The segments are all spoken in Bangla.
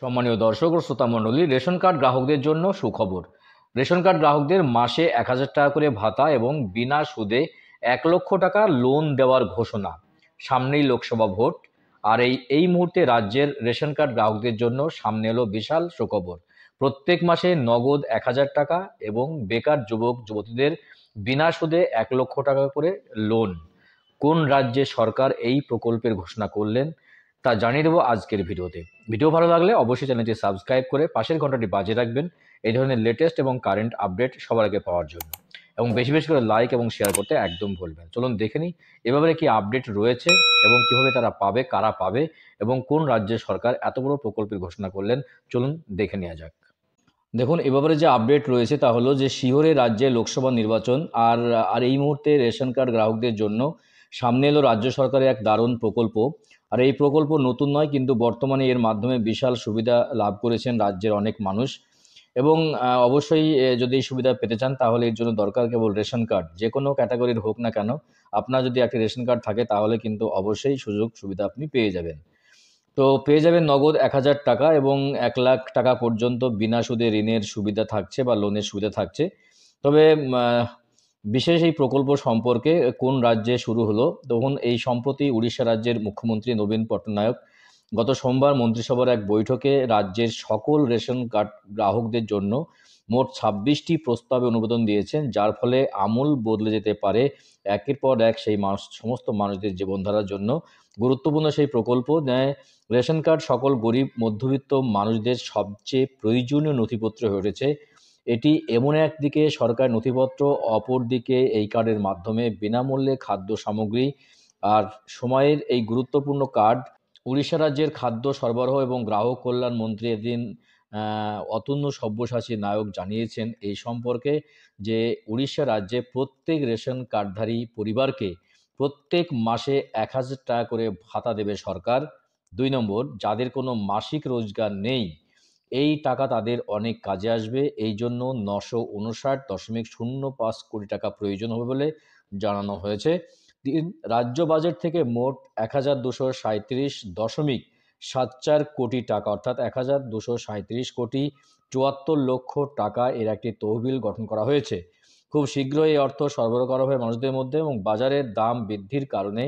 সম্মানীয় দর্শক ও শ্রোতা মণ্ডলী, রেশন কার্ড গ্রাহকদের জন্য সুখবর। রেশন কার্ড গ্রাহকদের মাসে ১,০০০ টাকা করে ভাতা এবং বিনা সুদে ১,০০,০০০ টাকা লোন দেওয়ার ঘোষণা। সামনেই লোকসভা ভোট, আর এই মুহূর্তে রাজ্যের রেশন কার্ড গ্রাহকদের জন্য সামনে এলো বিশাল সুখবর। প্রত্যেক মাসে নগদ ১,০০০ টাকা এবং বেকার যুবক যুবতীদের বিনা সুদে ১,০০,০০০ টাকা করে লোন। কোন রাজ্যের সরকার এই প্রকল্পের ঘোষণা করলেন তা জানিয়ে দেবো আজকের ভিডিওতে। ভিডিও ভালো লাগলে অবশ্যই চ্যানেলটি সাবস্ক্রাইব করে পাশের ঘন্টাটি বাজিয়ে রাখবেন এই ধরনের লেটেস্ট এবং কারেন্ট আপডেট সবার আগে পাওয়ার জন্য। এবং বেশি বেশি করে লাইক এবং শেয়ার করতে একদম ভুলবেন। চলুন দেখে নিই এভাবে কি আপডেট রয়েছে এবং কিভাবে তারা পাবে, কারা পাবে এবং কোন রাজ্যের সরকার এত বড় প্রকল্পের ঘোষণা করলেন। চলুন দেখে নেওয়া যাক। দেখুন, এ ব্যাপারে যে আপডেট রয়েছে তা হলো যে শিহরে রাজ্যে লোকসভা নির্বাচন, আর আর এই মুহূর্তে রেশন কার্ড গ্রাহকদের জন্য সামনে এলো রাজ্য সরকারের এক দারুণ প্রকল্প। আর এই প্রকল্প নতুন নয়, কিন্তু বর্তমানে এর মাধ্যমে বিশাল সুবিধা লাভ করেছেন রাজ্যের অনেক মানুষ। এবং অবশ্যই যদি এই সুবিধা পেতে চান তাহলে এর জন্য দরকার কেবল রেশন কার্ড, যে কোনো ক্যাটাগরির হোক না কেন। আপনার যদি একটা রেশন কার্ড থাকে তাহলে কিন্তু অবশ্যই সুযোগ সুবিধা আপনি পেয়ে যাবেন। তো পেয়ে যাবেন নগদ ১,০০০ টাকা এবং ১,০০,০০০ টাকা পর্যন্ত বিনা সুদে ঋণের সুবিধা থাকছে বা লোনের সুবিধা থাকছে। তবে বিশেষ এই প্রকল্প সম্পর্কে কোন রাজ্যে শুরু হলো, তখন এই সম্প্রতি উড়িষ্যা রাজ্যের মুখ্যমন্ত্রী নবীন পট্টনায়ক গত সোমবার মন্ত্রিসভার এক বৈঠকে রাজ্যের সকল রেশন কার্ড গ্রাহকদের জন্য মোট ২৬টি প্রস্তাবে অনুমোদন দিয়েছেন, যার ফলে আমূল বদলে যেতে পারে একের পর এক সেই সমস্ত মানুষদের জীবনধারার জন্য। গুরুত্বপূর্ণ সেই প্রকল্প নেয় রেশন কার্ড সকল গরিব মধ্যবিত্ত মানুষদের সবচেয়ে প্রয়োজনীয় নথিপত্র হয়ে উঠেছে। এটি এমন একদিকে সরকার নথিপত্র, অপরদিকে এই কার্ডের মাধ্যমে বিনামূল্যে খাদ্য সামগ্রী। আর সময়ের এই গুরুত্বপূর্ণ কার্ড উড়িষ্যা রাজ্যের খাদ্য সরবরাহ এবং গ্রাহক কল্যাণ মন্ত্রী এদিন অতুল্য সব্যসাচী নায়ক জানিয়েছেন এই সম্পর্কে যে উড়িষ্যা রাজ্যে প্রত্যেক রেশন কার্ডধারী পরিবারকে প্রত্যেক মাসে ১,০০০ টাকা করে ভাতা দেবে সরকার। ২ নম্বর, যাদের কোনো মাসিক রোজগার নেই এই টাকা তাদের অনেক কাজে আসবে। এই জন্য ৯৫৯.০৫ কোটি টাকা প্রয়োজন হবে বলে জানানো হয়েছে। রাজ্য বাজেট থেকে মোট ১,২৩৭.৭৪ কোটি টাকা, অর্থাৎ ১,২৩৭.৭৪ কোটি টাকা এর একটি তহবিল গঠন করা হয়েছে। খুব শীঘ্রই এই অর্থ সরবরাহ করা হবে মানুষদের মধ্যে। এবং বাজারের দাম বৃদ্ধির কারণে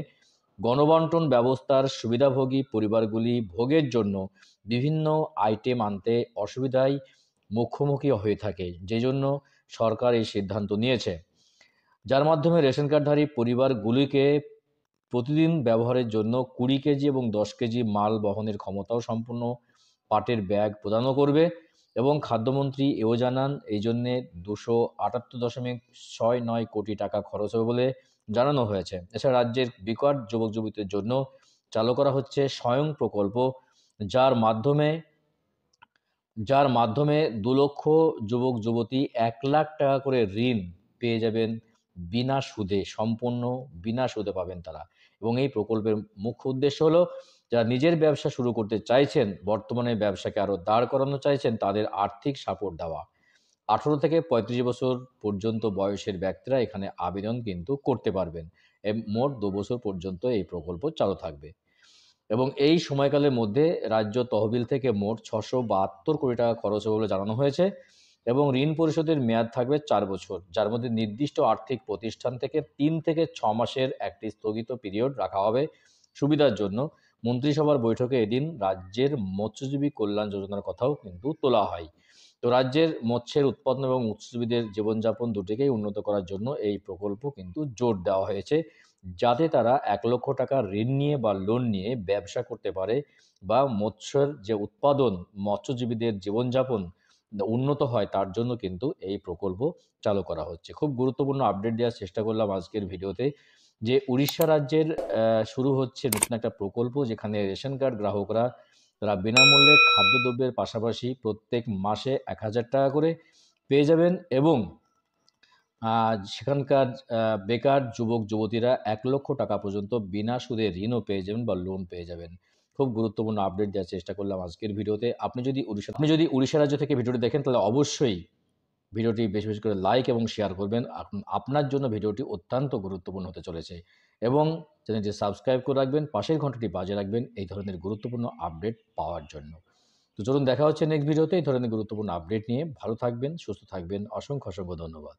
গণবন্টন ব্যবস্থার সুবিধাভোগী পরিবারগুলি ভোগের জন্য বিভিন্ন আইটেম আনতে অসুবিধায় মুখোমুখি হয়ে থাকে, যে জন্য সরকার এই সিদ্ধান্ত নিয়েছে, যার মাধ্যমে রেশন কার্ডধারী পরিবারগুলিকে প্রতিদিন ব্যবহারের জন্য ২০ কেজি এবং ১০ কেজি মাল বহনের ক্ষমতাও সম্পূর্ণ পাটের ব্যাগ প্রদানও করবে। এবং খাদ্যমন্ত্রী এও জানান এই জন্যে ২৭৮.৬৯ কোটি টাকা খরচ হবে বলে জানানো হয়েছে। এছাড়া রাজ্যের বেকার যুবক যুবতীদের জন্য চালু করা হচ্ছে স্বয়ং প্রকল্প, যার মাধ্যমে ২ লক্ষ যুবক যুবতী ১,০০,০০০ টাকা করে ঋণ পেয়ে যাবেন বিনা সুদে, সম্পূর্ণ বিনা সুদে পাবেন তারা। এবং এই প্রকল্পের মুখ্য উদ্দেশ্য হলো যারা নিজের ব্যবসা শুরু করতে চাইছেন, বর্তমানে ব্যবসাকে আরও দাঁড় করানো চাইছেন, তাদের আর্থিক সাপোর্ট দেওয়া। ১৮ থেকে ৩৫ বছর পর্যন্ত বয়সের ব্যক্তিরা এখানে আবেদন কিন্তু করতে পারবেন। মোট ২ বছর পর্যন্ত এই প্রকল্প চালু থাকবে। এবং এই সময়কালের মধ্যে রাজ্য তহবিল থেকে মোট ৬৭২ কোটি টাকা খরচ হবে বলে জানানো হয়েছে। এবং ঋণ পরিশোধের মেয়াদ থাকবে ৪ বছর, যার মধ্যে নির্দিষ্ট আর্থিক প্রতিষ্ঠান থেকে ৩ থেকে ৬ মাসের একটি স্থগিত পিরিয়ড রাখা হবে সুবিধার জন্য। মন্ত্রিসভার বৈঠকে এদিন রাজ্যের মৎস্যজীবী কল্যাণ যোজনার কথাও কিন্তু তোলা হয়। তো রাজ্যের মৎস্যের উৎপাদন এবং মৎস্যজীবীদের জীবনযাপন দুটিকেই উন্নত করার জন্য এই প্রকল্প কিন্তু জোর দেওয়া হয়েছে, যাতে তারা ১,০০,০০০ টাকা ঋণ নিয়ে বা লোন নিয়ে ব্যবসা করতে পারে বা মৎস্যের যে উৎপাদন, মৎস্যজীবীদের জীবনযাপন উন্নত হয়, তার জন্য কিন্তু এই প্রকল্প চালু করা হচ্ছে। খুব গুরুত্বপূর্ণ আপডেট দেওয়ার চেষ্টা করলাম আজকের ভিডিওতে, যে উড়িষ্যা রাজ্যের শুরু হচ্ছে নতুন একটা প্রকল্প, যেখানে রেশন কার্ড গ্রাহকরা তারা বিনামূল্যে খাদ্যদ্রব্যের পাশাপাশি প্রত্যেক মাসে ১,০০০ টাকা করে পেয়ে যাবেন। এবং সেখানকার বেকার যুবক যুবতীরা ১,০০,০০০ টাকা পর্যন্ত বিনা সুদে ঋণও পেয়ে যাবেন বা লোন পেয়ে যাবেন। খুব গুরুত্বপূর্ণ আপডেট দেওয়ার চেষ্টা করলাম আজকের ভিডিওতে। আপনি যদি উড়িষ্যা রাজ্য থেকে ভিডিওটি দেখেন তাহলে অবশ্যই ভিডিওটি বেশি বেশি করে লাইক এবং শেয়ার করবেন। আপনার জন্য ভিডিওটি অত্যন্ত গুরুত্বপূর্ণ হতে চলেছে। এবং চ্যানেলটি সাবস্ক্রাইব করে রাখবেন, পাশের ঘন্টাটি বাজিয়ে রাখবেন এই ধরনের গুরুত্বপূর্ণ আপডেট পাওয়ার জন্য। তো চলুন দেখা হচ্ছে নেক্সট ভিডিওতে এই ধরনের গুরুত্বপূর্ণ আপডেট নিয়ে। ভালো থাকবেন, সুস্থ থাকবেন। অসংখ্য অসংখ্য ধন্যবাদ।